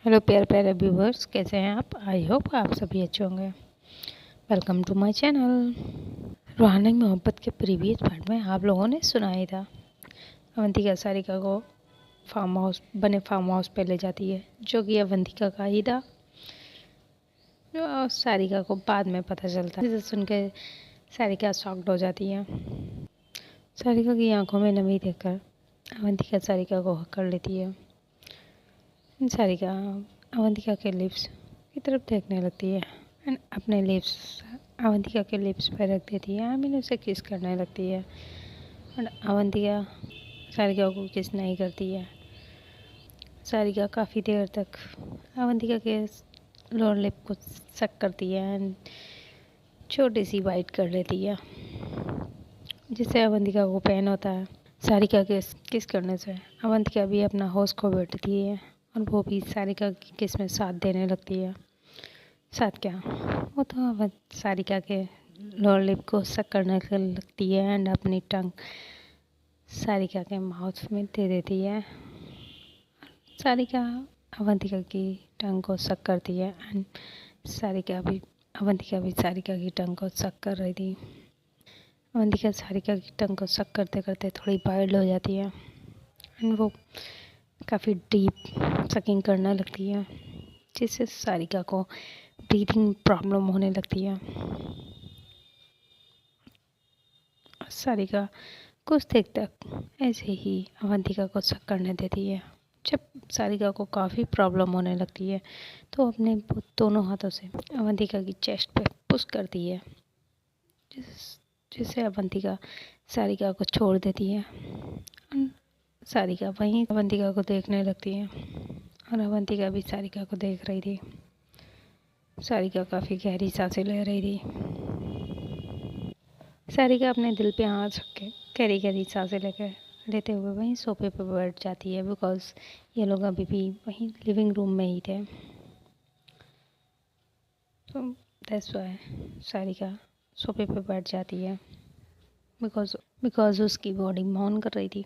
Hello प्यारे प्यारे viewers, कैसे हैं आप? आई होप आप सभी अच्छे होंगे। Welcome to my channel. रूहानी मोहब्बत के प्रीवियस पार्ट में आप लोगों ने सुना ही था। अवंतिका सारिका को फार्म हाउस पे ले जाती है, जो कि अवंतिका का ही था। जो सारिका को बाद में पता चलता है। जिसे सुन के सारिका शॉक्ड हो जाती है। सारिका की आंखों में नमी देखकर अवंतिका सारिका को हक कर लेती है। सारिका अवंतिका के लिप्स की तरफ देखने लगती है एंड अपने लिप्स अवंतिका के लिप्स पर रख देती है। आमिन उसे किस करने लगती है और अवंतिका सारिका को किस नहीं करती है। सारिका काफ़ी देर तक अवंतिका के लोअर लिप को सक करती है एंड छोटी सी बाइट कर लेती है, जिससे अवंतिका को पेन होता है। सारिका के किस करने से अवंतिका भी अपना होश खो बैठती है और वो भी सारिका की किस में साथ देने लगती है। साथ क्या, वो तो सारिका के लोअर लिप को सक करने लगती है एंड अपनी टंग सारिका के माउथ में दे देती है। सारिका अवंतिका की टंग को सक करती है एंड अवंतिका भी सारिका की टंग को सक कर रही थी। अवंतिका सारिका की टंग को सक करते करते थोड़ी वाइल्ड हो जाती है एंड वो काफ़ी डीप सकिंग करने लगती है, जिससे सारिका को ब्रीथिंग प्रॉब्लम होने लगती है। सारिका कुछ देर तक ऐसे ही अवंतिका को सक करने देती है। जब सारिका को काफ़ी प्रॉब्लम होने लगती है तो अपने दोनों हाथों से अवंतिका की चेस्ट पे पुश करती है, जिससे अवंतिका सारिका को छोड़ देती है। सारिका वहीं अवंतिका को देखने लगती है और अवंतिका भी सारिका को देख रही थी। सारिका काफ़ी गहरी सांसें ले रही थी। सारिका अपने दिल पे हाथ रख के गहरी गहरी सांसें लेते हुए वहीं सोफे पर बैठ जाती है, बिकॉज ये लोग अभी भी वहीं लिविंग रूम में ही थे। तो दैट्स वाई सारिका सोफे पर बैठ जाती है, बिकॉज उसकी बॉडी मौन कर रही थी।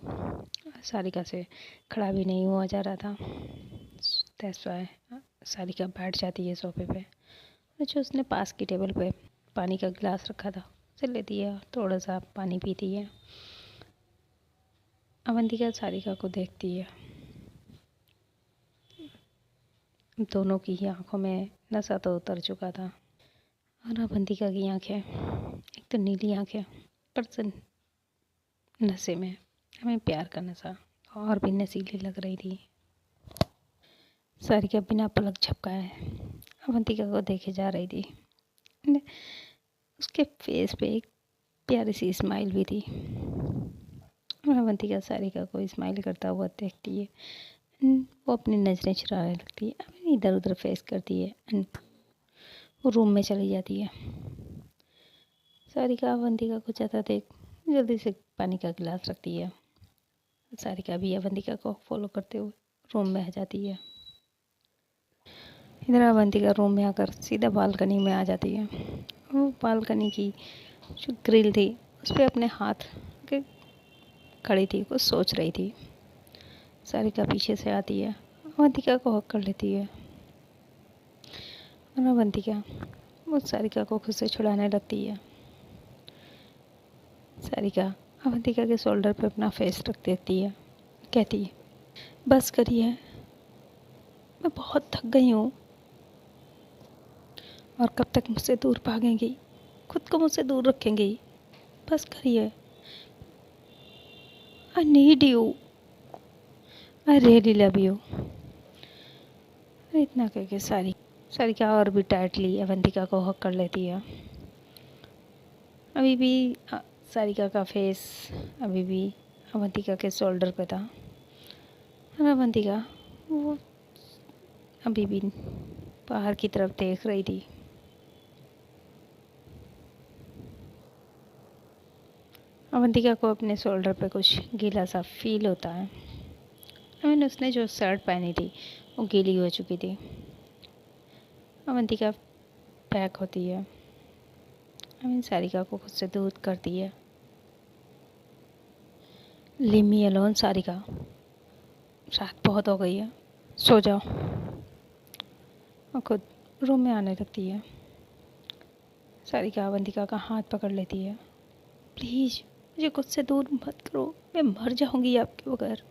सारिका से खड़ा भी नहीं हुआ जा रहा था। दैट्स वाई सारिका बैठ जाती है सोफे पे। जो उसने पास की टेबल पे पानी का गिलास रखा था उसे लेती है, थोड़ा सा पानी पीती है। अवंतिका सारिका को देखती है। दोनों की ही आंखों में नशा तो उतर चुका था और अवंतिका की आंखें एक तो नीली आंखें पर नशे में, हमें प्यार का नशा और भी नशीली लग रही थी। सारिका बिना पलक झपकाए अवंतिका को देखे जा रही थी। उसके फेस पे एक प्यारी सी स्माइल भी थी और अवंतिका सारिका को स्माइल करता हुआ देखती है। वो अपनी नज़रें चुराने लगती है, अपनी इधर उधर फेस करती है एंड वो रूम में चली जाती है। सारिका अवंतिका को जाता देख जल्दी से पानी का गिलास रखती है। सारिका भी अवंतिका को फॉलो करते हुए रूम में आ जाती है। इधर अवंतिका रूम में आकर सीधा बालकनी में आ जाती है। वो बालकनी की जो ग्रिल थी उस पर अपने हाथ के खड़ी थी, कुछ सोच रही थी। सारिका पीछे से आती है, अवंतिका को हक कर लेती है और अवंतिका वो सारिका को खुद से छुड़ाने लगती है। सारिका अवंतिका के शोल्डर पे अपना फेस रख देती है, कहती है बस करिए, मैं बहुत थक गई हूँ और कब तक मुझसे दूर भागेंगी, खुद को मुझसे दूर रखेंगी, बस करिए, I need you, I really love you. इतना कह के सारिका और भी टाइटली अवंतिका को हक कर लेती है। अभी भी सारिका का फेस अभी भी अवंतिका के शोल्डर पे था और अवंतिका वो अभी भी बाहर की तरफ देख रही थी। अवंतिका को अपने शोल्डर पे कुछ गीला सा फील होता है। उसने जो शर्ट पहनी थी वो गीली हो चुकी थी। अवंतिका पैक होती है, सारिका को खुद से दूर करती है। लीव मी अलोन सारिका, रात बहुत हो गई है, सो जाओ। और खुद रूम में आने लगती है। सारिका अवंतिका का हाथ पकड़ लेती है। प्लीज़ मुझे खुद से दूर मत करो, मैं मर जाऊंगी आपके बगैर।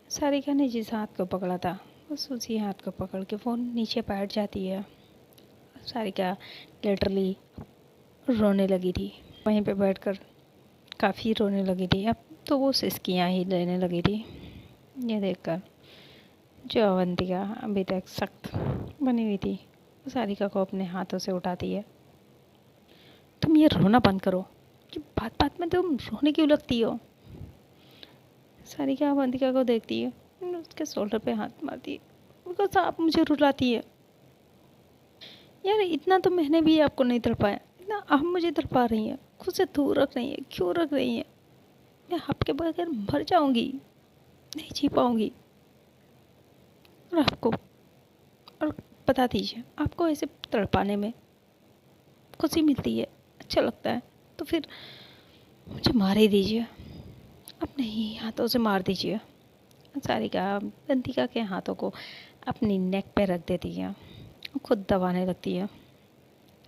सारिका ने जिस हाथ को पकड़ा था बस उसी हाथ को पकड़ के वो नीचे बैठ जाती है। सारिका लिटरली रोने लगी थी, वहीं पे बैठकर काफ़ी रोने लगी थी। अब तो वो सिसकियाँ ही लेने लगी थी। ये देखकर जो अवंतिका अभी तक सख्त बनी हुई थी वो सारिका को अपने हाथों से उठाती है। तुम ये रोना बंद करो, कि बात बात में तुम रोने क्यों लगती हो। सारिका अवंतिका को देखती है, उसके शोल्डर पे हाथ मारती है। बिकॉज आप मुझे रुलाती है यार, इतना तो मैंने भी आपको नहीं तड़पाया, इतना आप मुझे तड़पा रही हैं, खुद से दूर रख रही हैं। क्यों रख रही हैं? मैं आपके बगैर मर जाऊंगी, नहीं जी पाऊंगी। और आपको, और बता दीजिए, आपको ऐसे तड़पाने में खुशी मिलती है, अच्छा लगता है, तो फिर मुझे मार ही दीजिए, अपने ही हाथों से मार दीजिए। सारिका अवंतिका के हाथों को अपनी नेक पे रख देती है, खुद दबाने लगती है।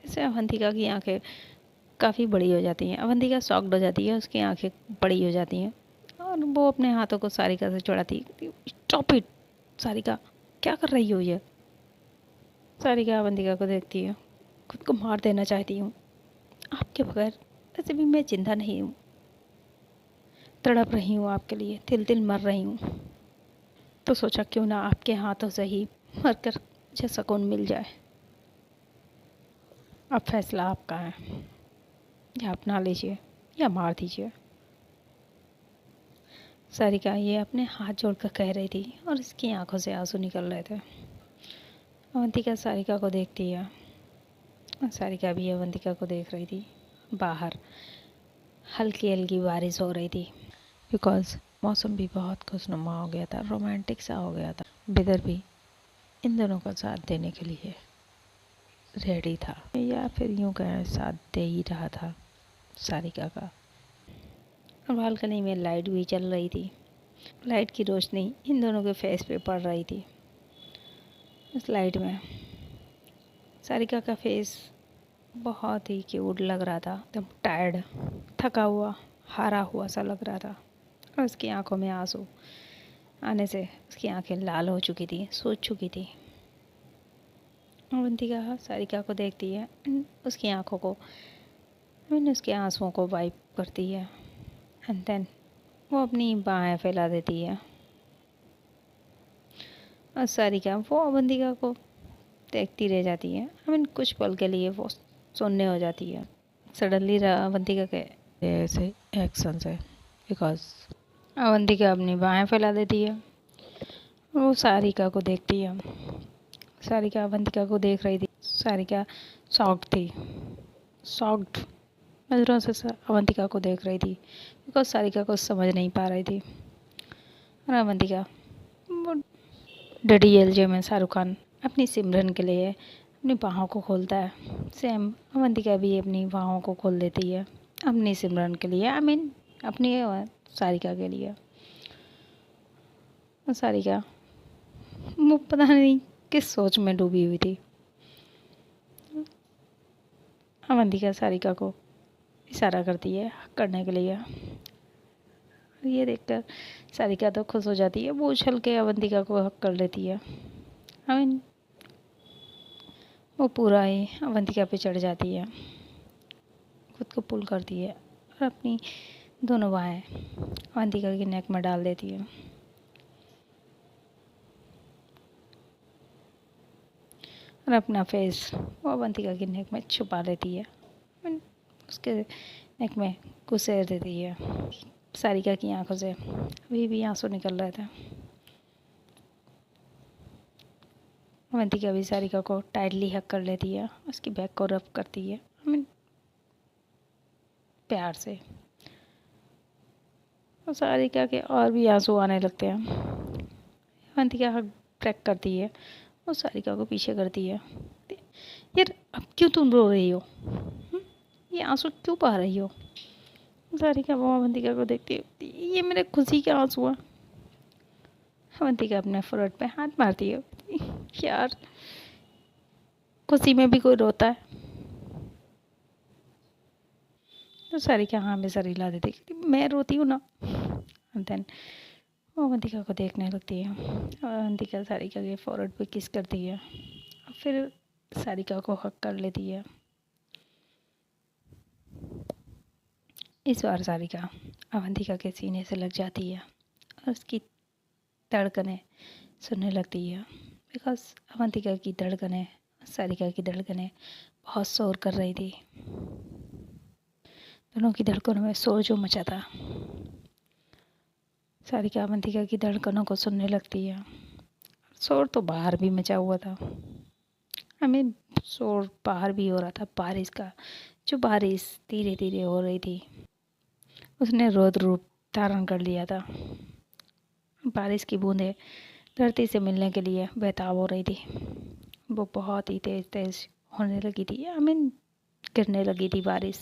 इससे अवंतिका की आंखें काफ़ी बड़ी हो जाती हैं। अवंतिका शॉक्ड हो जाती है, उसकी आंखें बड़ी हो जाती हैं और वो अपने हाथों को सारिका से छुड़ाती है। स्टॉप इट सारिका, क्या कर रही हो ये। सारिका अवंतिका को देखती है, खुद को मार देना चाहती हूँ आपके बगैर, वैसे भी मैं जिंदा नहीं हूँ, तड़प रही हूँ आपके लिए, तिल तिल मर रही हूँ। तो सोचा क्यों ना आपके हाथों से ही मरकर मुझे सुकून मिल जाए। अब फैसला आपका है, या अपना लीजिए या मार दीजिए। सारिका ये अपने हाथ जोड़कर कह रही थी और इसकी आंखों से आंसू निकल रहे थे। अवंतिका सारिका को देखती है और सारिका भी अवंतिका को देख रही थी। बाहर हल्की हल्की बारिश हो रही थी, बिकॉज मौसम भी बहुत खुशनुमा हो गया था, रोमांटिक सा हो गया था। बिदर भी इन दोनों का साथ देने के लिए रेडी था, या फिर यूं कहें साथ दे ही रहा था सारिका का। और बालकनी में लाइट भी चल रही थी, लाइट की रोशनी इन दोनों के फेस पे पड़ रही थी। उस लाइट में सारिका का फेस बहुत ही क्यूट लग रहा था, एकदम टायर्ड, थका हुआ, हारा हुआ सा लग रहा था। और उसकी आंखों में आंसू आने से उसकी आंखें लाल हो चुकी थी, सूज चुकी थी। अवंतिका सारिका को देखती है, उसकी आंखों को, उसके आंसुओं को वाइप करती है एंड देन वो अपनी बाहें फैला देती है। और सारिका वो अवंतिका को देखती रह जाती है। कुछ पल के लिए वो सुनने हो जाती है। सडनली अवंतिका के ऐसे एक्शन से, बिकॉज अवंतिका अपनी बाहें फैला देती है, वो सारिका को देखती है। सारिका अवंतिका को देख रही थी। सारिका शॉक्ड थी, शॉक्ड नज़रों से अवंतिका को देख रही थी, बिकॉज सारिका को समझ नहीं पा रही थी। और अवंतिका वो DDLJ में शाहरुख खान अपनी सिमरन के लिए अपनी बाहों को खोलता है, सेम अवंतिका भी अपनी बाहों को खोल देती है अपनी सिमरन के लिए, अपनी सारिका के लिए। और सारिका वो पता नहीं किस सोच में डूबी हुई थी। अवंतिका सारिका को इशारा करती है करने के लिए। ये देखकर सारिका तो खुश हो जाती है, वो उछल के अवंतिका को हक कर लेती है। वो पूरा ही अवंतिका पे चढ़ जाती है, खुद को पुल करती है और अपनी दोनों बाहें अवंतिका की नेक में डाल देती है। और अपना फेस वो अवंतिका की नेक में छुपा लेती है, उसके नेक में घुसेर देती है। सारिका की आंखों से अभी भी आंसू निकल रहे थे। अवंतिका भी सारिका को टाइटली हक कर लेती है, उसकी बैक को रब करती है प्यार से। और सारिका के और भी आंसू आने लगते हैं। अवंतिका हक ब्रेक करती है और सारिका को पीछे करती है। यार अब क्यों तुम रो रही हो, ये आंसू क्यों बहा रही हो। सारिका वो अवंतिका को देखती है, ये मेरे खुशी के आंसू हैं, अवंतिका अपने फोrehead पे हाथ मारती है। यार, खुशी में भी कोई रोता है? तो सारिका हाँ में सर हिला देती, मैं रोती हूँ ना। देन वो अवंतिका को देखने लगती है और अवंतिका सारिका के फोrehead पे किस करती है और फिर सारिका को हक कर लेती है। इस बार सारिका अवंतिका के सीने से लग जाती है और उसकी धड़कनें सुनने लगती है, बिकॉज अवंतिका की धड़कनें सारिका की धड़कनें बहुत शोर कर रही थी। दोनों की धड़कनों में शोर जो मचा था, सारिका अवंतिका की धड़कनों को सुनने लगती है। शोर तो बाहर भी मचा हुआ था, शोर बाहर भी हो रहा था बारिश का। जो बारिश धीरे धीरे हो रही थी उसने रौद्र रूप धारण कर लिया था। बारिश की बूंदें धरती से मिलने के लिए बेताब हो रही थी। वो बहुत ही तेज तेज होने लगी थी, गिरने लगी थी बारिश।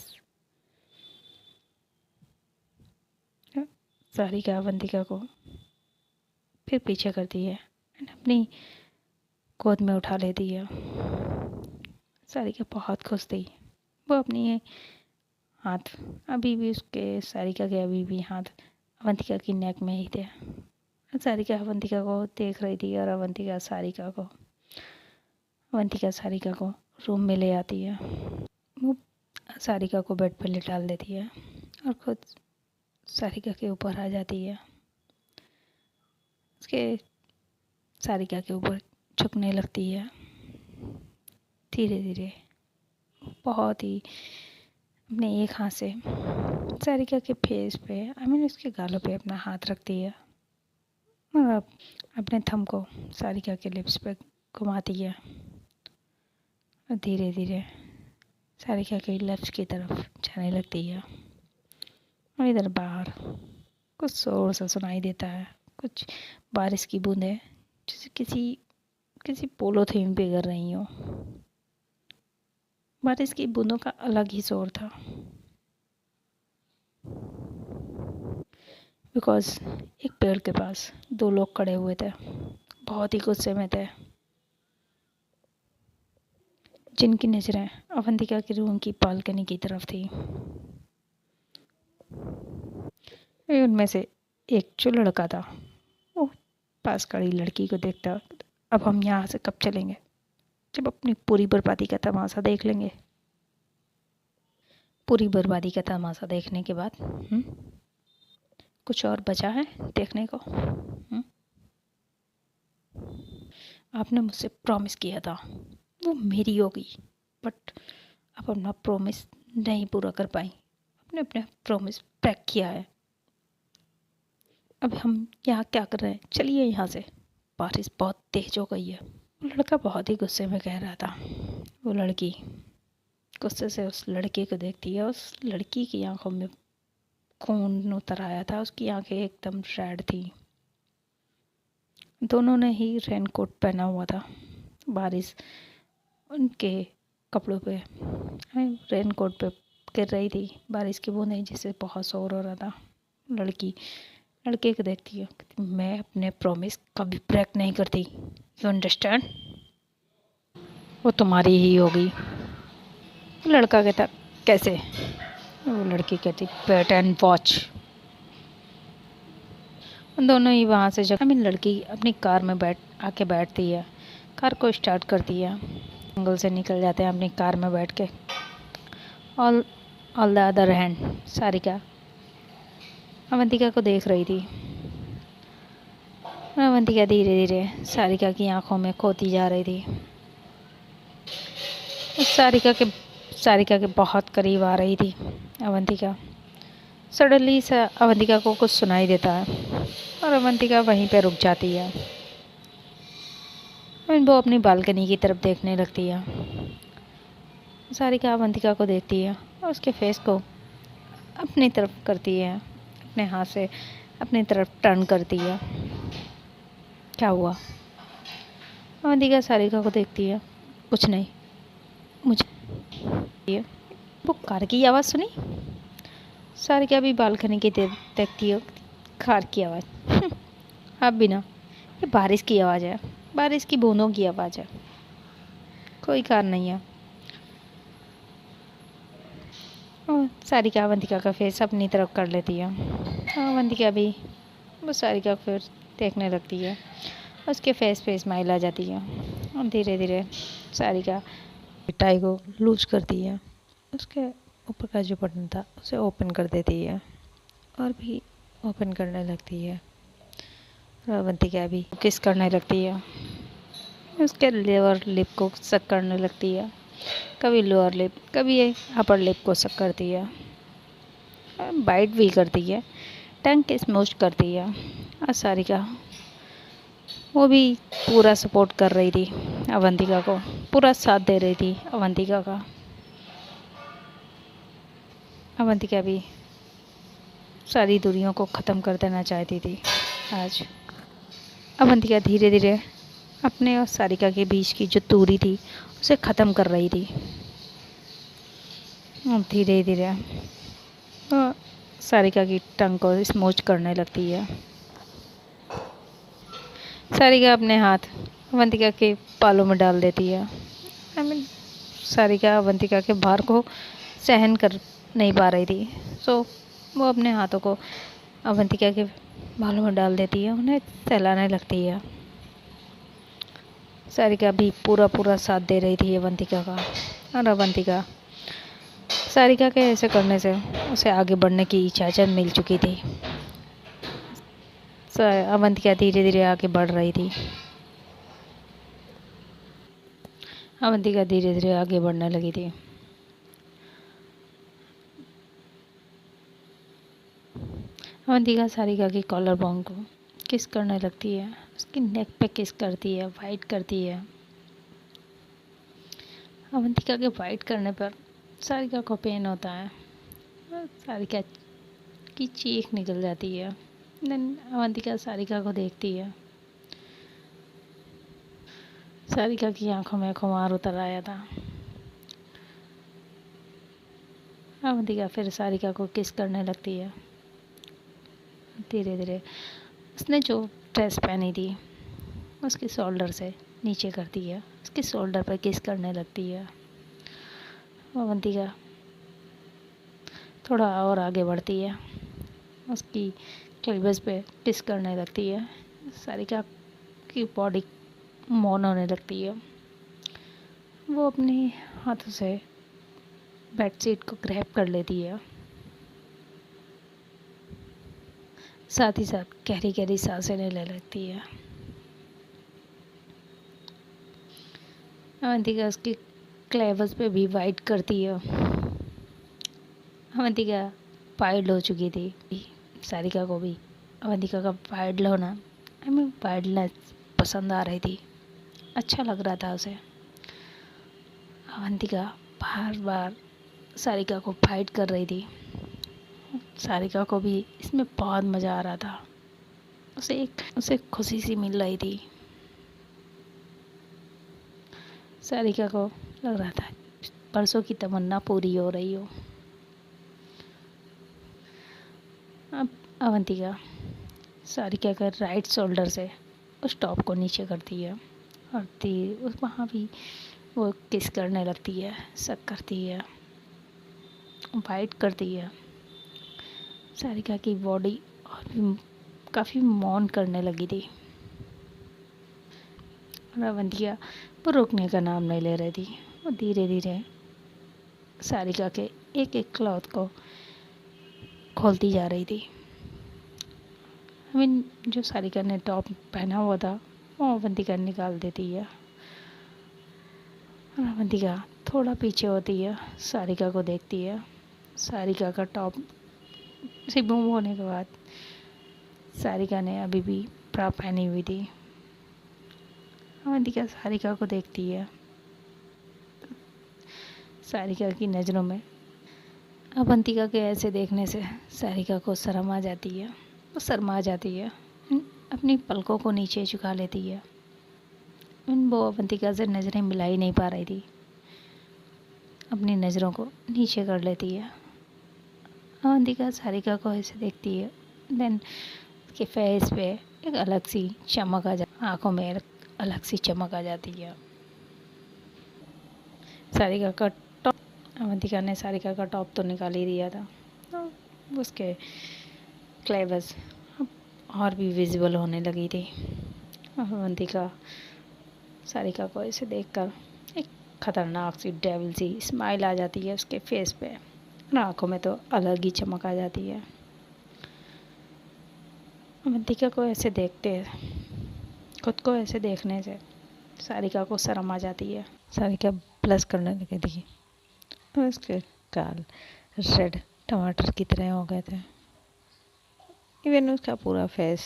सारिका अवंतिका को फिर पीछे करती है, अपनी गोद में उठा लेती है। सारिका बहुत खुश थी। वो अपनी हाथ अभी भी सारिका के अभी भी हाथ अवंतिका की नेक में ही थे। सारिका अवंतिका को देख रही थी और अवंतिका सारिका को रूम में ले आती है। वो सारिका को बेड पर लिटा देती है और खुद सारिका के ऊपर आ जाती है। उसके सारिका के ऊपर झुकने लगती है धीरे धीरे। बहुत ही अपने एक हाथ से सारिका के फेस पे उसके गालों पे अपना हाथ रखती है और अपने थंब को सारिका के लिप्स पे घुमाती है और धीरे धीरे सारिका के लिप्स की तरफ जाने लगती है। और इधर बाहर कुछ शोर सा सुनाई देता है, कुछ बारिश की बूंदें जैसे किसी पोलोथीन पे गिर रही हो। बारिश की बूंदों का अलग ही शोर था, बिकॉज एक पेड़ के पास दो लोग खड़े हुए थे, बहुत ही गुस्से में थे, जिनकी नजरें अवंतिका के रूम की बालकनी की तरफ थी। उनमें से एक जो लड़का था वो पास खड़ी लड़की को देखता, अब हम यहाँ से कब चलेंगे, जब अपनी पूरी बर्बादी का तमाशा देख लेंगे। पूरी बर्बादी का तमाशा देखने के बाद कुछ और बचा है देखने को? आपने मुझसे प्रॉमिस किया था वो मेरी होगी, बट आप अपना प्रॉमिस नहीं पूरा कर पाई। आपने अपना प्रॉमिस ब्रेक किया है। अब हम यहाँ क्या कर रहे हैं, चलिए यहाँ से, बारिश बहुत तेज हो गई है। वो लड़का बहुत ही गुस्से में कह रहा था। वो लड़की गुस्से से उस लड़के को देखती है। उस लड़की की आंखों में खून उतर आया था, उसकी आंखें एकदम रेड थी। दोनों ने ही रेनकोट पहना हुआ था। बारिश उनके कपड़ों पे रेनकोट पे गिर रही थी बारिश की बूंदें, जिससे बहुत शोर हो रहा था। लड़के को देखती है, मैं अपने प्रॉमिस कभी ब्रेक नहीं करती, यू अंडरस्टैंड? वो तुम्हारी ही होगी। लड़का कहता कैसे? वो लड़की कहती वेट एंड वॉच। दोनों ही वहाँ से लड़की अपनी कार में आके बैठती है, कार को स्टार्ट करती है, जंगल से निकल जाते हैं अपनी कार में बैठ के। All the other hand Sarika Avantika को देख रही थी। अवंतिका धीरे धीरे सारिका की आंखों में खोती जा रही थी। सारिका के बहुत करीब आ रही थी अवंतिका। सडनली अवंतिका को कुछ सुनाई देता है और अवंतिका वहीं पे रुक जाती है। वो अपनी बालकनी की तरफ देखने लगती है। सारिका अवंतिका को देखती है और उसके फेस को अपनी तरफ करती है, अपने हाथ से अपनी तरफ टर्न करती है। क्या हुआ? अवंतिका सारिका को देखती है, कुछ नहीं, मुझे वो कार की आवाज़ सुनी। सारिका भी बालकनी की देखती है, कार की आवाज़। अब भी ना ये बारिश की आवाज़ है, बारिश की बूंदों की आवाज़ है, कोई कारण नहीं है। और सारिका अवंतिका का फेस अपनी तरफ कर लेती है। अवंतिका भी वो सारिका को फिर देखने लगती है। उसके फेस पे स्माइल आ जाती है और धीरे धीरे सारिका टाई को लूज करती है। उसके ऊपर का जो बटन था उसे ओपन कर देती है और भी ओपन करने लगती है। अवंतिका भी किस करने लगती है, उसके लोअर लिप को सक करने लगती है। कभी लोअर लिप, कभी अपर लिप को सक करती है, बाइट भी करती है, टंग के स्मूच करती है। और सारिका वो भी पूरा सपोर्ट कर रही थी अवंतिका को, पूरा साथ दे रही थी अवंतिका का। अवंतिका भी सारी दूरियों को ख़त्म कर देना चाहती थी। आज अवंतिका धीरे धीरे अपने और सारिका के बीच की जो दूरी थी उसे ख़त्म कर रही थी। धीरे धीरे सारिका की टंग को स्मूच करने लगती है। सारिका अपने हाथ अवंतिका के बालों में डाल देती है। सारिका अवंतिका के भार को सहन कर नहीं पा रही थी, सो वो अपने हाथों को अवंतिका के बालों में डाल देती है, उन्हें सहलाने लगती है। सारिका भी पूरा साथ दे रही थी अवंतिका का, और अवंतिका सारिका के ऐसे करने से उसे आगे बढ़ने की इजाज़त मिल चुकी थी। अवंतिका धीरे धीरे आगे बढ़ रही थी। अवंतिका धीरे धीरे आगे बढ़ने लगी थी। अवंतिका सारिका की कॉलर बोन को किस करने लगती है, उसकी नेक पे किस करती है, वाइट करती है। अवंतिका के वाइट करने पर सारिका को पेन होता है और सारिका की चीख निकल जाती है। देन अवंतिका सारिका को देखती है। सारिका की आंखों में खुमार उतर आया था। अवंतिका फिर सारिका को किस करने लगती है। धीरे धीरे उसने जो ड्रेस पहनी थी उसके शोल्डर से नीचे करती है, उसके शोल्डर पर किस करने लगती है। अवंतिका थोड़ा और आगे बढ़ती है, उसकी क्लेविज पे किस करने लगती है। सारिका की बॉडी मौन होने लगती है। वो अपने हाथों से बेडशीट को ग्रैब कर लेती है, साथ ही साथ गहरी गहरी सांसें लेने लगती है। अवंतिका उसकी क्लेविज पे भी वाइट करती है। अवंतिका वाइल्ड हो चुकी थी। सारिका को भी अवंतिका का वाइल्ड होना, वाइल्डनेस पसंद आ रही थी, अच्छा लग रहा था उसे। अवंतिका बार बार सारिका को फाइट कर रही थी। सारिका को भी इसमें बहुत मज़ा आ रहा था, उसे खुशी सी मिल रही थी। सारिका को लग रहा था परसों की तमन्ना पूरी हो रही हो। अब अवंतिका सारिका का राइट शोल्डर से उस टॉप को नीचे करती है और उस वहाँ भी वो किस करने लगती है, सक करती है, वाइट करती है। सारिका की बॉडी और भी काफ़ी मौन करने लगी थी और अवंतिका वो रुकने का नाम नहीं ले रही थी। वो धीरे धीरे सारिका के एक एक क्लॉथ को खोलती जा रही थी। जो सारिका ने टॉप पहना हुआ था वो अवंतिका निकाल देती है और अवंतिका थोड़ा पीछे होती है, सारिका को देखती है। सारिका का टॉप रिमूव होने के बाद सारिका ने अभी भी ब्रा पहनी हुई थी। अवंतिका सारिका को देखती है। सारिका की नज़रों में अवंतिका के ऐसे देखने से सारिका को शर्म आ जाती है, वो शर्मा जाती है, अपनी पलकों को नीचे झुका लेती है। वो अवंतिका से नज़रें मिला ही नहीं पा रही थी, अपनी नज़रों को नीचे कर लेती है। अवंतिका सारिका को ऐसे देखती है, देन इसके फेस पे एक अलग सी चमक आ जा, आँखों में एक अलग सी चमक आ जाती है। सारिका का टॉप, अवंतिका ने सारिका का टॉप तो निकाल ही दिया था, तो उसके क्लेवर्स और भी विजिबल होने लगी थी। अवंतिका सारिका को ऐसे देखकर एक खतरनाक सी डेविल सी स्माइल आ जाती है उसके फेस पे, और आँखों में तो अलग ही चमक आ जाती है। अवंतिका को ऐसे देखते, खुद को ऐसे देखने से सारिका को शर्म आ जाती है। सारिका ब्लश करने लगी थी और उसके गाल रेड टमाटर की तरह हो गए थे। इवन उसका पूरा फेस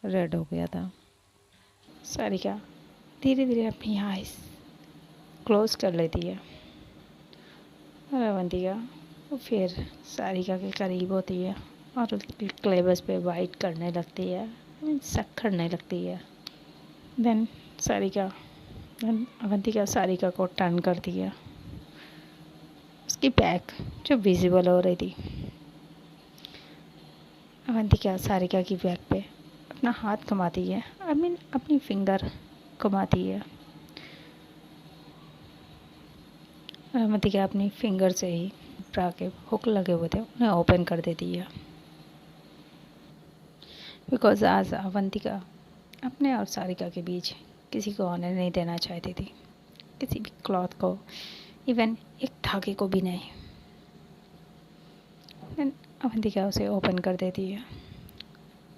रेड हो गया था। सारिका धीरे धीरे अपनी आईज क्लोज कर लेती है और अवंतिका फिर सारिका के करीब होती है और उसके क्लेवर्स पे वाइट करने लगती है, शक करने लगती है। देन अवंतिका सारिका को टर्न करती है। उसकी बैक जो विजिबल हो रही थी, अवंतिका सारिका की बैक पे अपना हाथ घुमाती है, अपनी फिंगर घुमाती है। अवंतिका अपनी फिंगर से ही ब्रा के हुक लगे हुए थे उन्हें ओपन कर देती है, बिकॉज आज अवंतिका अपने और सारिका के बीच किसी को आने नहीं देना चाहती थी, किसी भी क्लॉथ को, इवन एक धागे को भी नहीं। अवंतिका उसे ओपन कर देती है,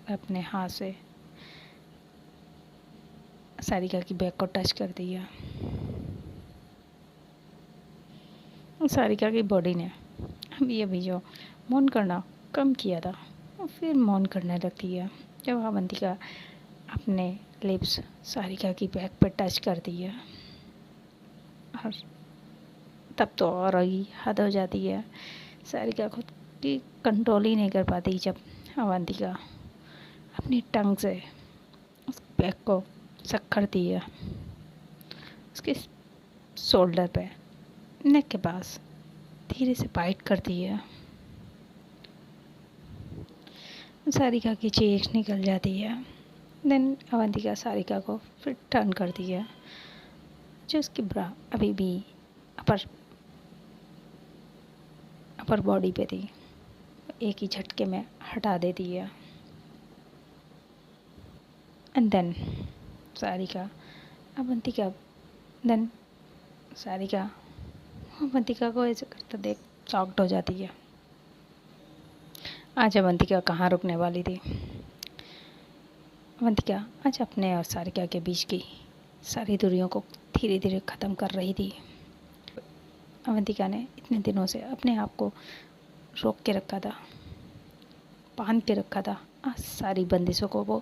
अपने हाथ से सारिका की बैक को टच करती है। सारिका की बॉडी ने अभी जो मौन करना कम किया था और फिर मौन करने लगती है जब अवंतिका अपने लिप्स सारिका की बैक पर टच करती है। और तब तो और ही हद हो जाती है। सारिका खुद की कंट्रोल ही नहीं कर पाती जब अवंतिका अपनी टंग से उस बैक को सक करती है, उसके शोल्डर पे, नेक के पास धीरे से बाइट करती है। सारिका की चीख निकल जाती है। देन अवंतिका सारिका को फिर टर्न करती है, जो उसकी ब्रा अभी भी अपर बॉडी पे थी, एक ही झटके में हटा देती है। एंड देन सारिका अवंतिका को ऐसे करते देख शॉक्ड हो जाती है। आज अवंतिका कहाँ रुकने वाली थी। अवंतिका आज अपने और सारिका के बीच की सारी दूरियों को धीरे धीरे ख़त्म कर रही थी। अवंतिका ने इतने दिनों से अपने आप को रोक के रखा था, बांध के रखा था, आज सारी बंदिशों को वो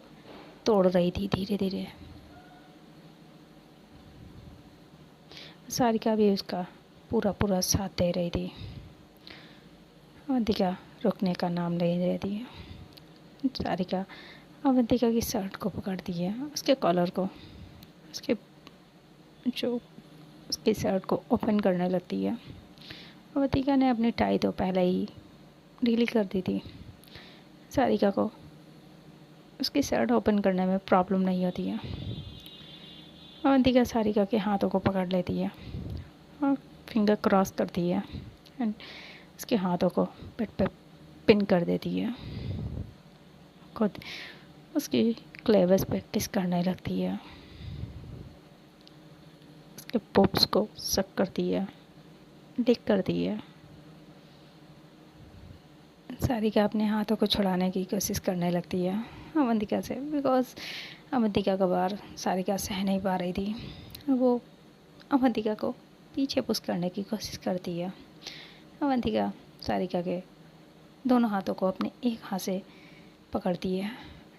तोड़ रही थी धीरे धीरे। सारिका भी उसका पूरा साथ दे रही थी। अवंतिका रुकने का नाम नहीं ले रही है। सारिका अवंतिका की शर्ट को पकड़ती है, उसके कॉलर को, उसकी शर्ट को ओपन करने लगती है। अवंतिका ने अपनी टाई तो पहले ही ढीली कर दी थी। सारिका को उसकी शर्ट ओपन करने में प्रॉब्लम नहीं होती है। अवंतिका सारिका के हाथों को पकड़ लेती है और फिंगर क्रॉस करती है एंड उसके हाथों को पेट पे पिन कर देती है। खुद उसकी क्लेवर्स पे किस करने लगती है, उसके पोप्स को सक करती है, डिक करती है। सारिका अपने हाथों को छुड़ाने की कोशिश करने लगती है अवंतिका से, बिकॉज अवंतिका का बार सारिका सह नहीं पा रही थी। वो अवंतिका को पीछे पुश करने की कोशिश करती है। अवंतिका सारिका के दोनों हाथों को अपने एक हाथ से पकड़ती है,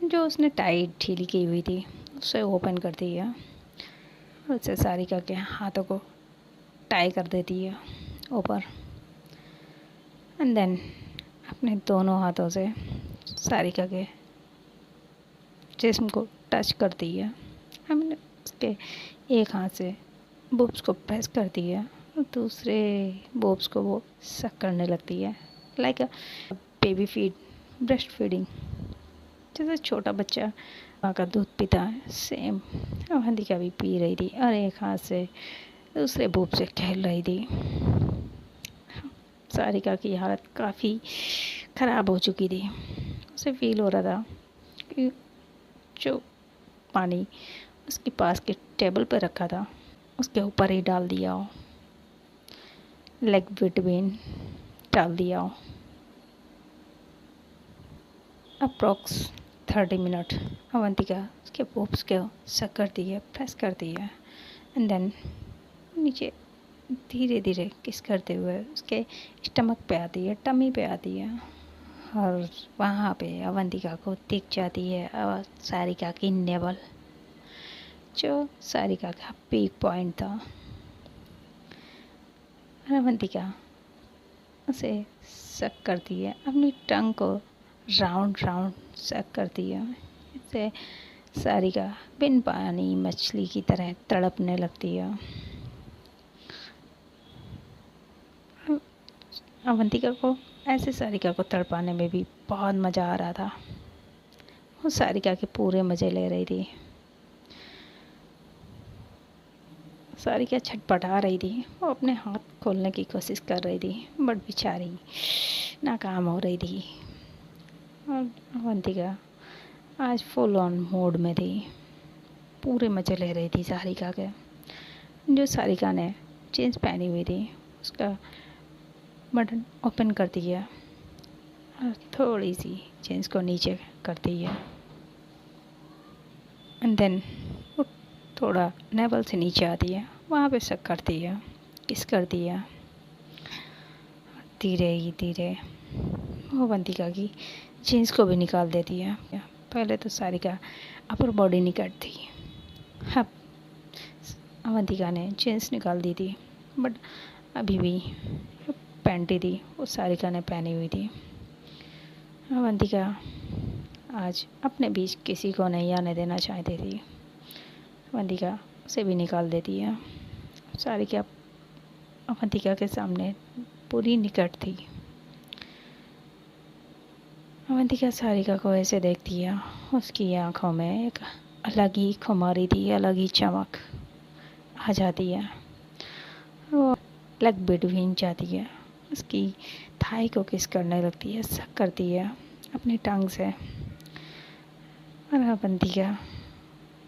जो उसने टाइट ढीली की हुई थी उसे ओपन करती है और उससे सारिका के हाथों को टाई कर देती है ऊपर। एंड देन अपने दोनों हाथों से सारिका के जिस्म को टच करती है। हमने उसके एक हाथ से बोब्स को प्रेस करती है और दूसरे बोब्स को वो सक करने लगती है, like a baby feed, breast feeding जैसे छोटा बच्चा माँ का दूध पीता है, सेम अवंतिका भी पी रही थी और एक हाथ से दूसरे बूब से खेल रही थी। सारिका की हालत काफ़ी ख़राब हो चुकी थी। उसे फील हो रहा था कि जो पानी उसके पास के टेबल पर रखा था उसके ऊपर ही डाल दिया हो, लेग बिटवीन डाल दिया हो। अप्रॉक्स 30 मिनट अवंतिका उसके बोब्स को सक करती है, प्रेस करती है एंड देन नीचे धीरे धीरे किस करते हुए उसके स्टमक पे आती है, टमी पे आती है और वहाँ पे अवंतिका को दिख जाती है सारिका की नेवल, जो सारिका का पीक पॉइंट था। अवंतिका उसे सक करती है, अपनी टंग को राउंड राउंड सक करती है। इससे सारिका बिन पानी मछली की तरह तड़पने लगती है। अवंतिका को ऐसे सारिका को तड़पाने में भी बहुत मज़ा आ रहा था। वो सारिका के पूरे मज़े ले रही थी। सारिका छटपटा रही थी, वो अपने हाथ खोलने की कोशिश कर रही थी बट बेचारी नाकाम हो रही थी। और अवंतिका आज फुल ऑन मोड में थी, पूरे मज़े ले रही थी सारिका के। जो सारिका ने जीन्स पहनी हुई थी उसका बटन ओपन करती है और थोड़ी सी जीन्स को नीचे करती है एंड देन वो थोड़ा नेवल से नीचे आती है, वहाँ पे सक करती है, किस करती है। धीरे ही धीरे वो अवंतिका की जीन्स को भी निकाल देती है। पहले तो सारिका अपर बॉडी नहीं करती, अब अवंतिका ने जीन्स निकाल दी थी बट अभी भी पैंटी थी वो सारिका ने पहनी हुई थी। अवंतिका आज अपने बीच किसी को नहीं आने देना चाहती थी। अवंतिका उसे भी निकाल देती है। सारिका अवंतिका के सामने पूरी निकट थी। अवंतिका सारिका को ऐसे देखती है, उसकी आँखों में एक अलग ही खुमारी थी, अलग ही चमक आ जाती है। वो लेग बिटवीन जाती है, उसकी थाई को किस करने लगती है, सक करती है अपनी टांग से। और अवंतिका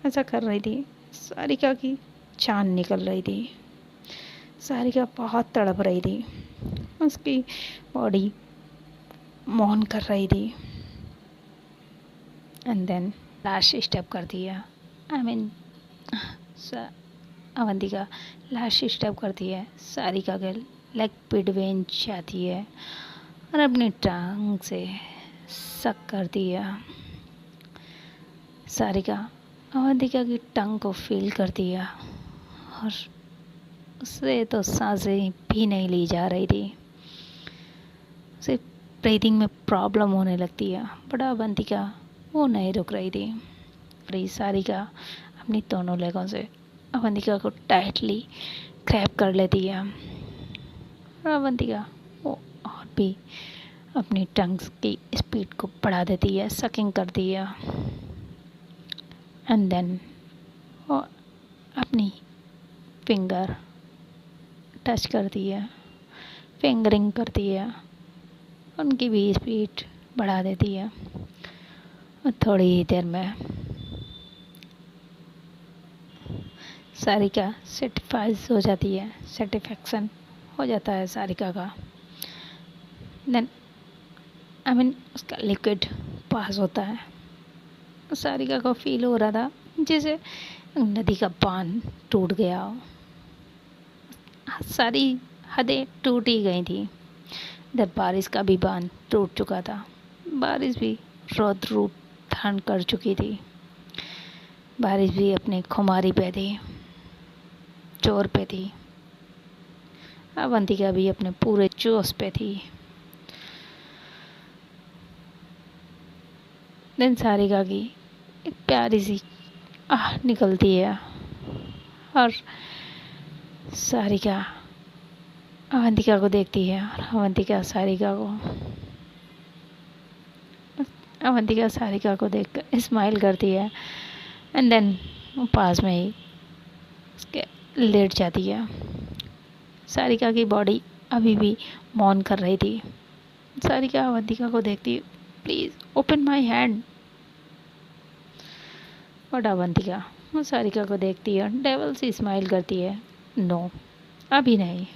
ऐसा कर रही थी, सारिका की जान निकल रही थी। सारिका बहुत तड़प रही थी, उसकी बॉडी मौन कर रही थी एंड देन लास्ट स्टेप करती है। अवंतिका लास्ट स्टेप करती है, सारिका के लेग बिटवीन जाती है और अपनी टांग से सक करती है। सारिका अवंतिका की टांग को फील करती है और उससे तो सांसें भी नहीं ली जा रही थी, उसे ब्रीदिंग में प्रॉब्लम होने लगती है बट अवंतिका वो नहीं रुक रही थी। और सारिका अपनी दोनों लेगों से अवंतिका को टाइटली ग्रैब कर लेती है और अवंतिका वो और भी अपनी टंग्स की स्पीड को बढ़ा देती है, सकिंग करती है एंड देन वो अपनी फिंगर टच करती है, फिंगरिंग करती है, उनकी भी स्पीड बढ़ा देती है और थोड़ी ही देर में सारिका सेटिस्फाइज हो जाती है, सेटिस्फैक्शन हो जाता है सारिका का। देन उसका लिक्विड पास होता है। सारिका को फील हो रहा था जैसे नदी का बांध टूट गया हो, सारी हदें टूट ही गई थी। इधर बारिश का भी बांध टूट चुका था, बारिश भी रौद्र रूप धारण कर चुकी थी, बारिश भी अपनी खुमारी पे थी, जोर पे थी। अवंतिका भी अपने पूरे जोश पे थी। दिन सारिका की एक प्यारी सी आह निकलती है और सारिका अवंतिका को देखती है और अवंतिका सारिका को अवंतिका सारिका को देखकर स्माइल करती है एंड देन पास में ही उसके लेट जाती है। सारिका की बॉडी अभी भी मौन कर रही थी। सारिका अवंतिका को देखती है, please open my hand. But Avantika वो सारिका को देखती है, डेवल सी स्माइल करती है, नो अभी नहीं।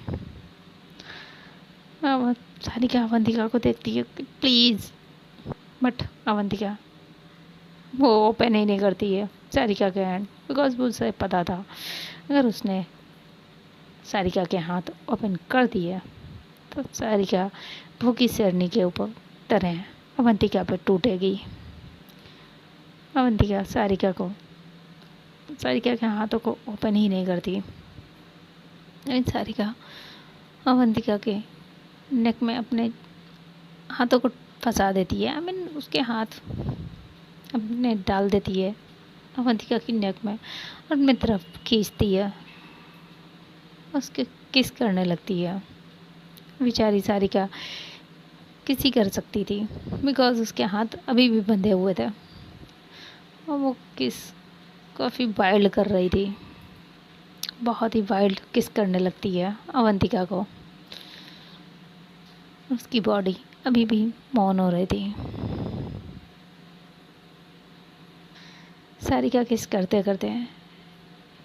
सारिका अवंतिका को देखती है, प्लीज़। बट अवंतिका वो ओपन ही नहीं करती है सारिका के हैंड, बिकॉज वो उसे पता था अगर उसने सारिका के हाथ ओपन कर दिए तो सारिका भूखी शेरनी के ऊपर तरह अवंतिका पर टूटेगी। अवंतिका सारिका के हाथों को ओपन ही नहीं करती। सारिका अवंतिका के नेक में अपने हाथों को फंसा देती है। उसके हाथ अपने डाल देती है अवंतिका की नेक में और अपनी तरफ खींचती है, उसके किस करने लगती है। बेचारी सारिका किसी कर सकती थी बिकॉज उसके हाथ अभी भी बंधे हुए थे और वो किस काफ़ी वाइल्ड कर रही थी, बहुत ही वाइल्ड किस करने लगती है अवंतिका को। उसकी बॉडी अभी भी मौन हो रही थी। सारिका किस करते करते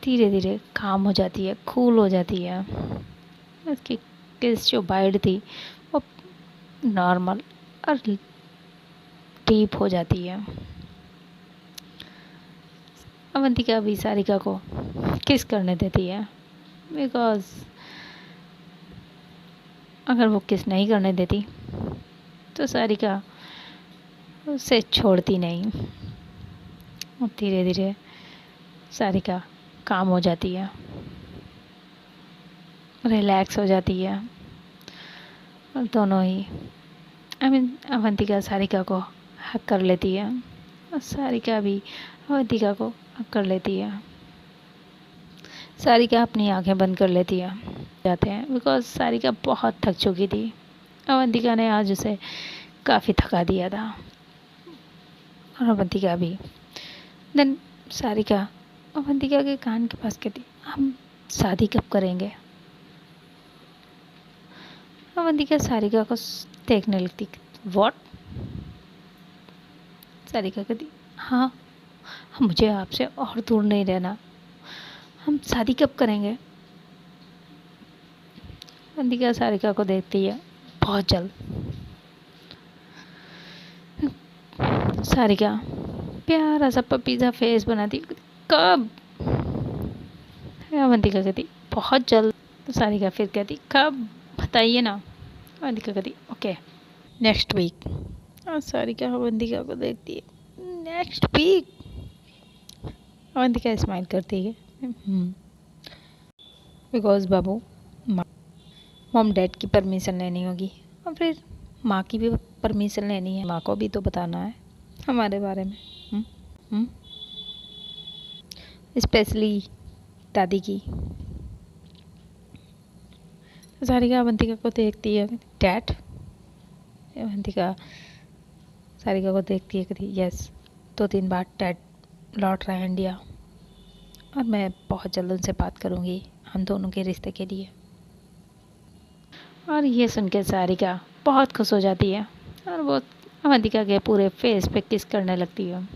धीरे धीरे काम हो जाती है, कूल हो जाती है। उसकी किस जो वाइल्ड थी वो नॉर्मल और डीप हो जाती है। अवंतिका भी सारिका को किस करने देती है बिकॉज अगर वो किस नहीं करने देती तो सारिका उसे छोड़ती नहीं। और धीरे धीरे सारिका काम हो जाती है, रिलैक्स हो जाती है और दोनों ही अवंतिका सारिका को हक कर लेती है और सारिका भी अवंतिका को हक कर लेती है। सारिका अपनी आंखें बंद कर लेती है जाते हैं बिकॉज सारिका बहुत थक चुकी थी। अवंतिका ने आज उसे काफ़ी थका दिया था और अवंतिका भी। देन सारिका अवंतिका के कान के पास कहती, हम शादी कब करेंगे। अवंतिका सारिका को देखने लगती, व्हाट। सारिका कहती, हाँ मुझे आपसे और दूर नहीं रहना, हम शादी कब करेंगे। अवंतिका सारिका को देखती है, बहुत जल्द। सारिका प्यारा सा पपीज़ा फेस बनाती, कब। अवंतिका कहती, बहुत जल्द। तो सारिका फिर कहती, कब बताइए ना। अवंतिका कहती, ओके नेक्स्ट वीक। और सारिका अवंतिका को देखती है, नेक्स्ट वीक। अवंतिका स्माइल करती है, बिकॉज बाबू मॉम डैड की परमिशन लेनी होगी और फिर माँ की भी परमिशन लेनी है, माँ को भी तो बताना है हमारे बारे में, स्पेशली दादी की। सारिका अवंतिका को देखती है, डैड। अवंतिका सारिका को देखती है, कहती यस 2-3 बार डैड लौट रहा है इंडिया और मैं बहुत जल्द उनसे बात करूँगी हम दोनों के रिश्ते के लिए। और ये सुन के सारिका बहुत खुश हो जाती है और वो अवंतिका के पूरे फेस पे किस करने लगती है।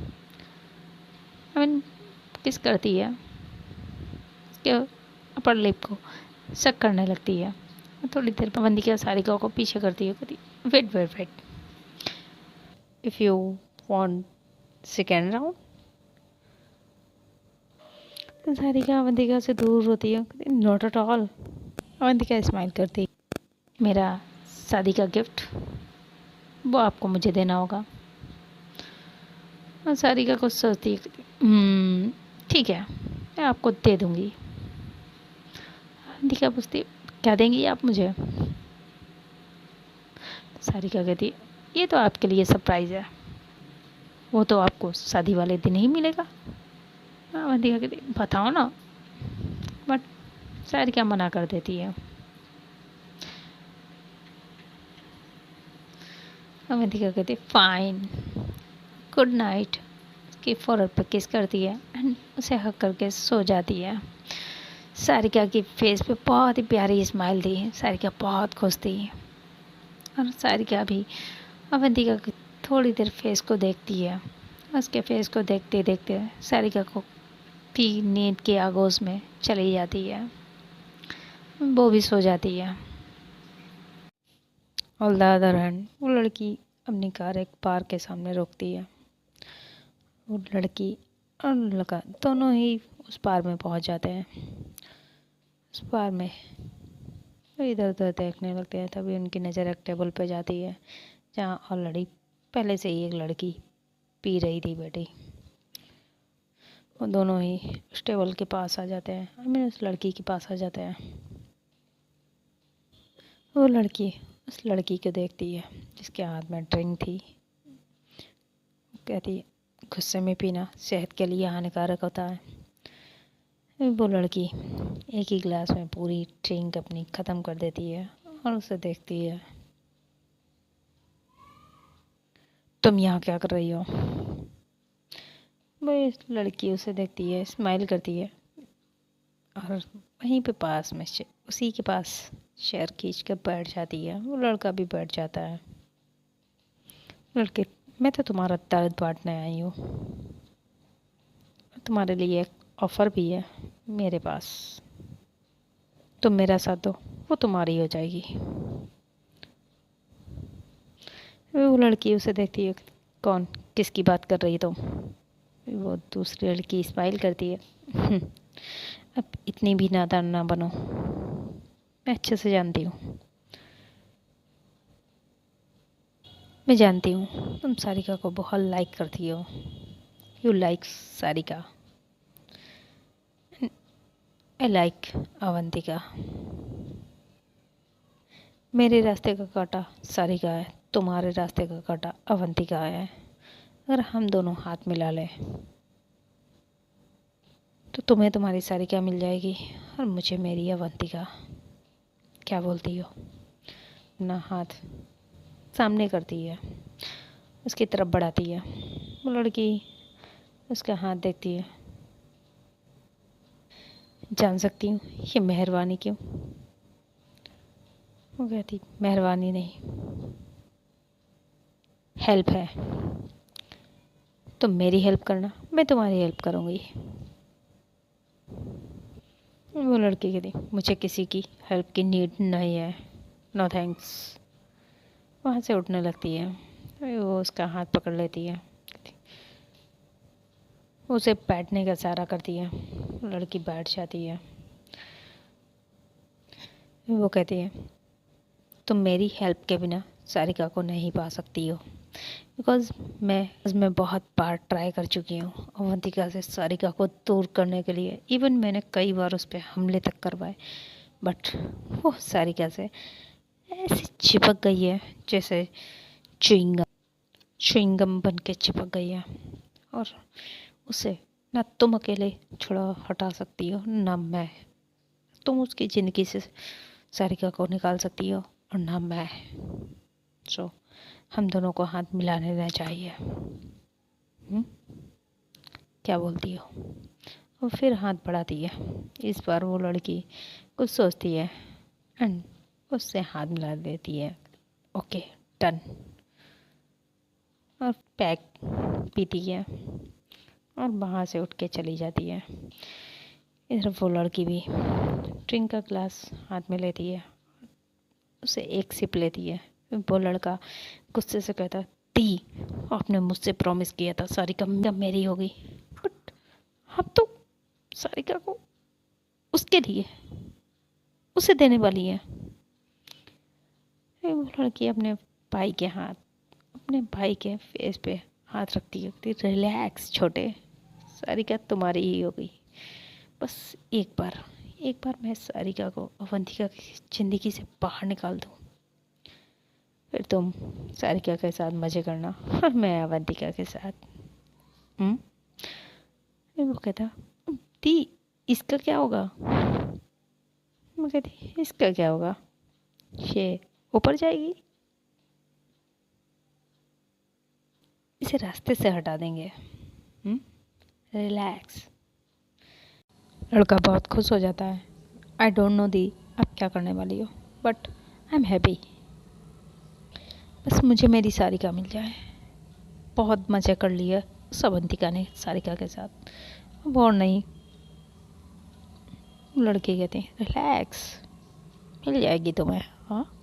किस करती है, उसके अपर लिप को शक करने लगती है। थोड़ी देर पर अवंतिका सारिका को पीछे करती है, कहती wait wait wait, if you want second round. तो सारिका अवंतिका से दूर होती है, not at all. Avantika smile करती है, मेरा शादी का गिफ्ट वो आपको मुझे देना होगा। और सारिका को सोचती है, ठीक है मैं आपको दे दूँगी। अवंतिका पूछती, क्या देंगी आप मुझे। सारिका कहती, ये तो आपके लिए सरप्राइज़ है, वो तो आपको शादी वाले दिन ही मिलेगा। अवंतिका कहती, बताओ ना। बट सारिका मना कर देती है। अवंतिका कहती, फाइन गुड नाइट की फोrehead पे किस करती है एंड उसे हक करके सो जाती है। सारिका की फेस पे बहुत ही प्यारी स्माइल थी। सारिका बहुत खुश थी और सारिका भी अवंतिका की थोड़ी देर फेस को देखती है। उसके फेस को देखते देखते सारिका को भी नींद के आगोश में चली जाती है। वो भी सो जाती है। ऑन द अदर हैंड वो लड़की अपनी कार एक पार्क के सामने रोकती है। वो लड़की और लड़का दोनों ही उस पार्क में पहुंच जाते हैं। उस पार्क में वो इधर उधर देखने लगते हैं। तभी उनकी नज़र एक टेबल पे जाती है जहाँ ऑलरेडी पहले से ही एक लड़की पी रही थी बैठी। वो दोनों ही उस टेबल के पास आ जाते हैं। उस लड़की के पास आ जाते हैं। वो लड़की उस लड़की को देखती है जिसके हाथ में ड्रिंक थी। कहती है गुस्से में पीना सेहत के लिए हानिकारक होता है। वो लड़की एक ही गिलास में पूरी ड्रिंक अपनी ख़त्म कर देती है और उसे देखती है। तुम यहाँ क्या कर रही हो? वो लड़की उसे देखती है, स्माइल करती है और वहीं पे पास में उसी के पास चेयर खींच कर बैठ जाती है। वो लड़का भी बैठ जाता है। लड़के मैं तो तुम्हारा दर्द बांटने आई हूँ। तुम्हारे लिए एक ऑफ़र भी है मेरे पास। तुम मेरा साथ दो, वो तुम्हारी हो जाएगी। वो लड़की उसे देखती है। कौन किसकी बात कर रही तुम? वो दूसरी लड़की स्माइल करती है। अब इतनी भी नादान ना बनो, मैं अच्छे से जानती हूँ। मैं जानती हूँ तुम सारिका को बहुत लाइक करती हो। You like Sarika, I like Avantika. मेरे रास्ते का कांटा सारिका है, तुम्हारे रास्ते का कांटा अवंतिका है। अगर हम दोनों हाथ मिला लें तो तुम्हें तुम्हारी सारिका मिल जाएगी और मुझे मेरी अवंतिका। क्या बोलती हो? अपना हाथ सामने करती है, उसकी तरफ बढ़ाती है। वो लड़की उसका हाथ देखती है। जान सकती हूँ ये मेहरबानी क्यों? वो कहती मेहरबानी नहीं, हेल्प है। तुम मेरी हेल्प करना, मैं तुम्हारी हेल्प करूँगी। वो लड़की कहती मुझे किसी की हेल्प की नीड नहीं है, नो थैंक्स। वहाँ से उठने लगती है। वो उसका हाथ पकड़ लेती है, उसे बैठने का इशारा करती है। लड़की बैठ जाती है। वो कहती है तुम मेरी हेल्प के बिना सारिका को नहीं पा सकती हो, बिकॉज़ मैं बहुत बार ट्राई कर चुकी हूँ अवंतिका से सारिका को दूर करने के लिए। इवन मैंने कई बार उस पर हमले तक करवाए, बट वो सारिका से ऐसी चिपक गई है जैसे च्युइंगम बन के चिपक गई है। और उसे ना तुम अकेले छुड़ा हटा सकती हो ना मैं। तुम उसकी ज़िंदगी से सारिका को निकाल सकती हो और ना मैं। सो हम दोनों को हाथ मिला लेना चाहिए। क्या बोलती हो? और फिर हाथ बढ़ाती है। इस बार वो लड़की कुछ सोचती है एंड उससे हाथ मिला देती है। Okay done. और पैक पीती है और वहाँ से उठ के चली जाती है। इधर वो लड़की भी ड्रिंक का ग्लास हाथ में लेती है, उसे एक सिप लेती है। वो लड़का गुस्से से कहता दी आपने मुझसे प्रॉमिस किया था सारिका मेरी होगी, बट अब तो सारिका को उसके लिए उसे देने वाली है। वो लड़की अपने भाई के फेस पे हाथ रखती है। रिलैक्स छोटे, सारिका तुम्हारी ही होगी। बस एक बार मैं सारिका को अवंतिका की ज़िंदगी से बाहर निकाल दूँ, फिर तुम सारिका के साथ मज़े करना और मैं अवंतिका के साथ। वो कहता दी इसका क्या होगा? मैं कहती इसका क्या होगा, ये ऊपर जाएगी। इसे रास्ते से हटा देंगे। रिलैक्स। लड़का बहुत खुश हो जाता है। आई डोंट नो दी आप क्या करने वाली हो, बट आई एम हैप्पी। बस मुझे मेरी सारिका मिल जाए। बहुत मज़े कर लिए उस अवंतिका ने सारिका के साथ। अब और नहीं। लड़के कहते हैं रिलैक्स, मिल जाएगी तुम्हें। हाँ।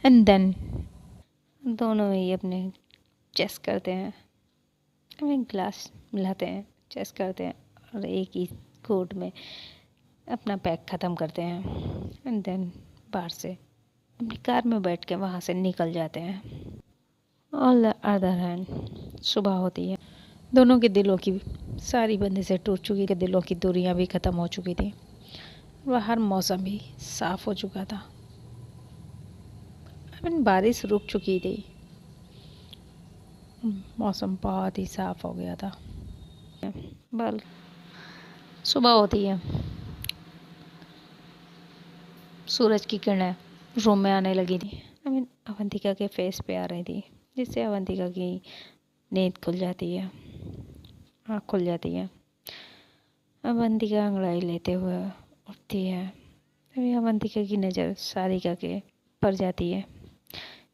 एंड देन दोनों ही अपने चेस करते हैं, हमें ग्लास मिलाते हैं, चेस करते हैं और एक ही कोर्ट में अपना पैक ख़त्म करते हैं। एंड देन बाहर से अपनी कार में बैठ के वहाँ से निकल जाते हैं। ऑन द अदर हैंड सुबह होती है। दोनों के दिलों की सारी बंदिशें टूट चुकी थी, दिलों की दूरियां भी ख़त्म हो चुकी थी। बाहर मौसम भी साफ़ हो चुका था। बारिश रुक चुकी थी। मौसम बहुत ही साफ़ हो गया था। बल सुबह होती है। सूरज की किरणें रूम में आने लगी थी। अवंतिका के फेस पे आ रही थी, जिससे अवंतिका की नींद खुल जाती है, आँख खुल जाती है। अवंतिका अंगड़ाई लेते हुए उठती है। तभी अवंतिका की नज़र सारिका के पर जाती है,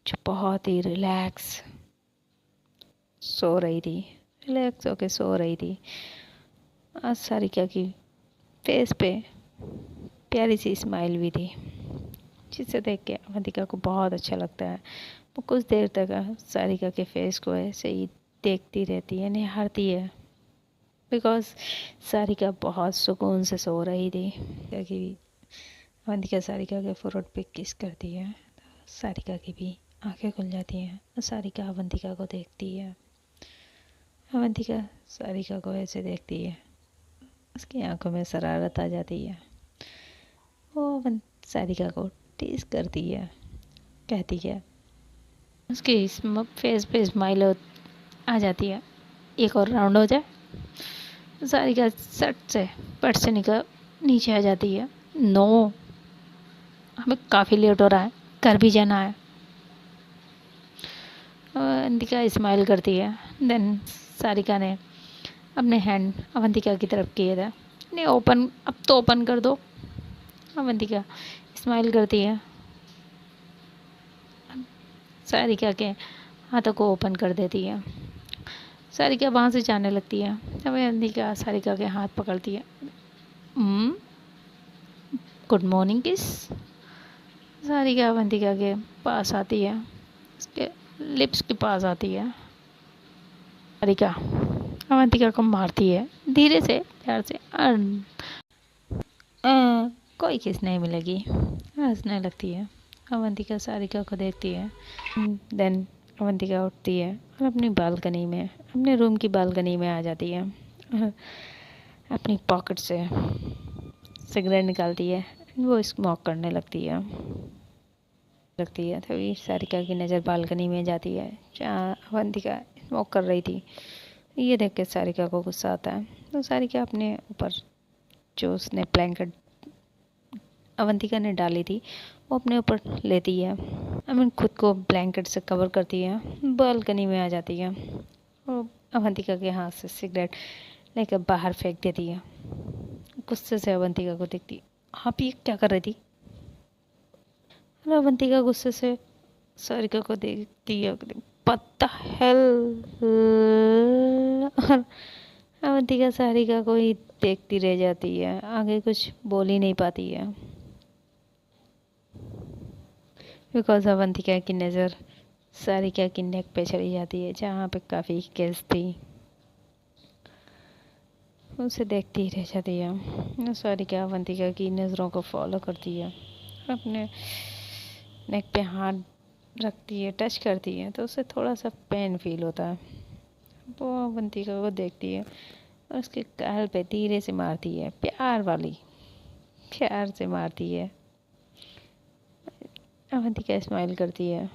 जो बहुत ही रिलैक्स सो रही थी। रिलैक्स होके सो रही थी। आज सारिका की फेस पे प्यारी सी स्माइल भी थी, जिसे देख के अवंतिका को बहुत अच्छा लगता है। वो कुछ देर तक सारिका के फेस को ऐसे ही देखती रहती है, निहारती है, बिकॉज सारिका बहुत सुकून से सो रही थी। क्योंकि अवंतिका सारिका के फोrehead पे किस करती है, तो सारिका की भी आंखें खुल जाती हैं और सारिका अवंतिका को देखती है। अवंतिका सारिका को ऐसे देखती है, उसकी आंखों में शरारत आ जाती है। वो सारिका को टीज करती है, कहती है, उसके फेस पे स्माइल आ जाती है, एक और राउंड हो जाए। सारिका सट से पट से निकल नीचे आ जाती है। नो, हमें काफ़ी लेट हो रहा है, घर भी जाना है। अवंतिका स्माइल करती है। देन सारिका ने अपने हैंड अवंतिका की तरफ किए थे। नहीं ओपन, अब तो ओपन कर दो। अवंतिका स्माइल करती है, सारिका के हाथों को ओपन कर देती है। सारिका वहाँ से जाने लगती है। तब अवंतिका सारिका के हाथ पकड़ती है। गुड मॉर्निंग किस। सारिका अवंतिका के पास आती है, उसके लिप्स के पास आती है। सारिका अवंतिका को मारती है धीरे से, प्यार से। कोई किस नहीं मिलेगी, हंसने लगती है। अवंतिका सारिका को देखती है। देन अवंतिका उठती है और अपनी बालकनी में, अपने रूम की बालकनी में आ जाती है और अपनी पॉकेट से सिगरेट निकालती है। वो स्मोक करने लगती है। तभी सारिका की नज़र बालकनी में जाती है, जहाँ अवंतिका स्मोक कर रही थी। ये देख के सारिका को गुस्सा आता है, तो सारिका अपने ऊपर जो उसने ब्लैंकेट अवंतिका ने डाली थी वो अपने ऊपर लेती है। खुद को ब्लैंकेट से कवर करती है, बालकनी में आ जाती है और अवंतिका के हाथ से सिगरेट लेकर बाहर फेंक देती है। गुस्से से अवंतिका को देखती है, आप ये क्या कर रही थी। अवंतिका गुस्से से सारिका को देखती है, पता हेल। अवंतिका सारिका को ही देखती रह जाती है, आगे कुछ बोल ही नहीं पाती है, बिकॉज अवंतिका की नज़र सारिका की नेक पे चली जाती है, जहाँ पे काफ़ी केस थी। उसे देखती ही रह जाती है। सारिका अवंतिका की नज़रों को फॉलो करती है, अपने नेक पे हाथ रखती है, टच करती है, तो उसे थोड़ा सा पेन फील होता है। वो अवंतिका को देखती है और उसके गाल पे धीरे से मारती है, प्यार से मारती है। अवंतिका स्माइल करती है,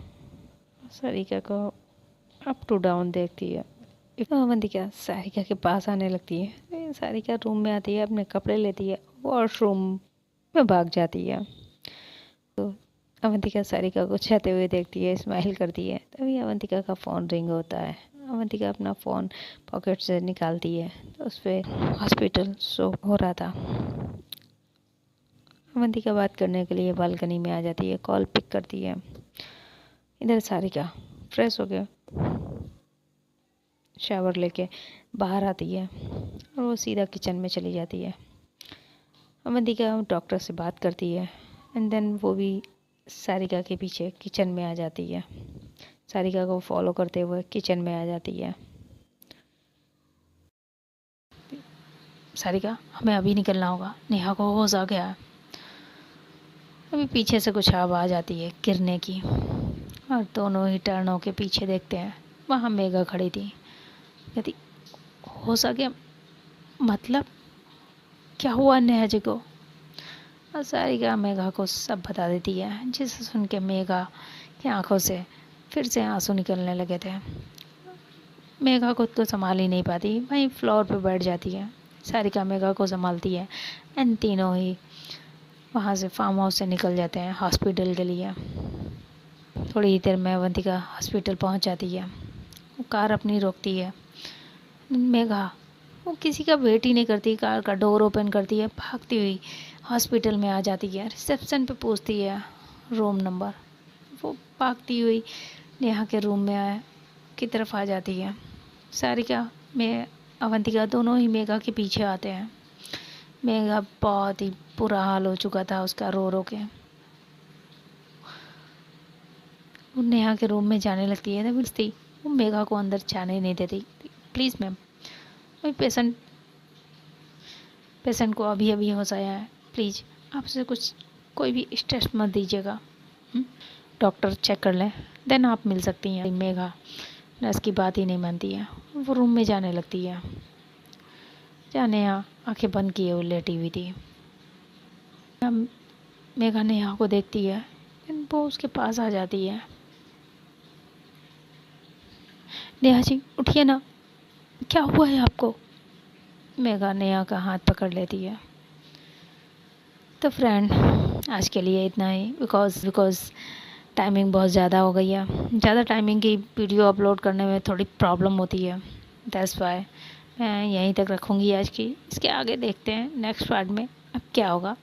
सारिका को अप टू डाउन देखती है। अवंतिका सारिका के पास आने लगती है। सारिका रूम में आती है, अपने कपड़े लेती है, वॉशरूम में भाग जाती है। तो अवंतिका सारिका को चाहते हुए देखती है, स्माइल करती है। तभी अवंतिका का फ़ोन रिंग होता है। अवंतिका अपना फ़ोन पॉकेट से निकालती है तो उस पर हॉस्पिटल शो हो रहा था। अवंतिका बात करने के लिए बालकनी में आ जाती है, कॉल पिक करती है। इधर सारिका फ्रेश हो गया, शावर लेके बाहर आती है और वो सीधा किचन में चली जाती है। अवंतिका डॉक्टर से बात करती है एंड देन वो भी सारिका के पीछे किचन में आ जाती है। सारिका को फॉलो करते हुए किचन में आ जाती है। सारिका, हमें अभी निकलना होगा, नेहा को होश आ गया है। अभी पीछे से कुछ आवाज़ आती है गिरने की और दोनों ही टर्न होके पीछे देखते हैं। वहाँ मेघा खड़ी थी। कहती, होश आ गया मतलब क्या हुआ नेहा जी को? और सारिका मेघा को सब बता देती है, जिसे सुन के मेघा की आंखों से फिर से आंसू निकलने लगे थे। मेघा खुद को संभाल ही नहीं पाती, वहीं फ्लोर पे बैठ जाती है। सारिका मेघा को संभालती है एंड तीनों ही वहाँ से फार्म हाउस से निकल जाते हैं हॉस्पिटल के लिए। थोड़ी ही देर में अवंतिका हॉस्पिटल पहुँच जाती है। वो कार अपनी रोकती है। मेघा वो किसी का वेट ही नहीं करती, कार का डोर ओपन करती है, भागती हुई हॉस्पिटल में आ जाती है। रिसेप्शन पे पूछती है रूम नंबर। वो भागती हुई नेहा के रूम में की तरफ आ जाती है। सारिका में अवंतिका दोनों ही मेघा के पीछे आते हैं। मेघा बहुत ही बुरा हाल हो चुका था उसका, रो रो के। वो नेहा के रूम में जाने लगती है तो वो मेघा को अंदर जाने नहीं देती। प्लीज़ मैम, पेशेंट को अभी अभी होश आया है, प्लीज़ आपसे कुछ कोई भी स्ट्रेस मत दीजिएगा। डॉक्टर चेक कर लें, देन आप मिल सकती हैं। मेघा नर्स की बात ही नहीं मानती है, वो रूम में जाने लगती है। नेहा आंखें बंद किए हुए लेटी हुई थी। मेघा नेहा को देखती है, वो उसके पास आ जाती है। नेहा जी उठिए ना, क्या हुआ है आपको? मेघा नेहा का हाथ पकड़ लेती है। तो फ्रेंड, आज के लिए इतना ही, बिकॉज़ टाइमिंग बहुत ज़्यादा हो गई है। ज़्यादा टाइमिंग की वीडियो अपलोड करने में थोड़ी प्रॉब्लम होती है, दैट्स वाई मैं यहीं तक रखूँगी आज की। इसके आगे देखते हैं नेक्स्ट पार्ट में अब क्या होगा।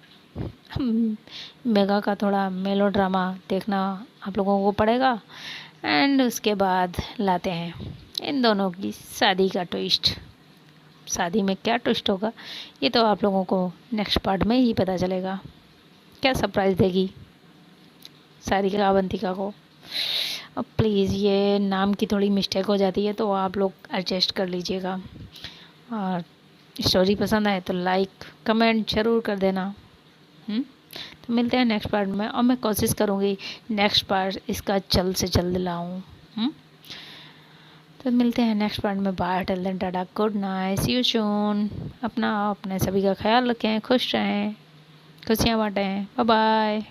मेघा का थोड़ा मेलो ड्रामा देखना आप लोगों को पड़ेगा एंड उसके बाद लाते हैं इन दोनों की शादी का ट्विस्ट। शादी में क्या ट्विस्ट होगा ये तो आप लोगों को नेक्स्ट पार्ट में ही पता चलेगा। क्या सरप्राइज़ देगी सारिका अवंतिका को। अब प्लीज़ ये नाम की थोड़ी मिस्टेक हो जाती है तो आप लोग एडजस्ट कर लीजिएगा। और स्टोरी पसंद आए तो लाइक कमेंट ज़रूर कर देना। तो मिलते हैं नेक्स्ट पार्ट में और मैं कोशिश करूँगी नेक्स्ट पार्ट इसका जल्द से जल्द लाऊँ। तो मिलते हैं नेक्स्ट पार्ट में। Bye, till then tata, good night, see you soon. अपना अपने सभी का ख्याल रखें, खुश रहें, खुशियाँ बांटें। Bye bye.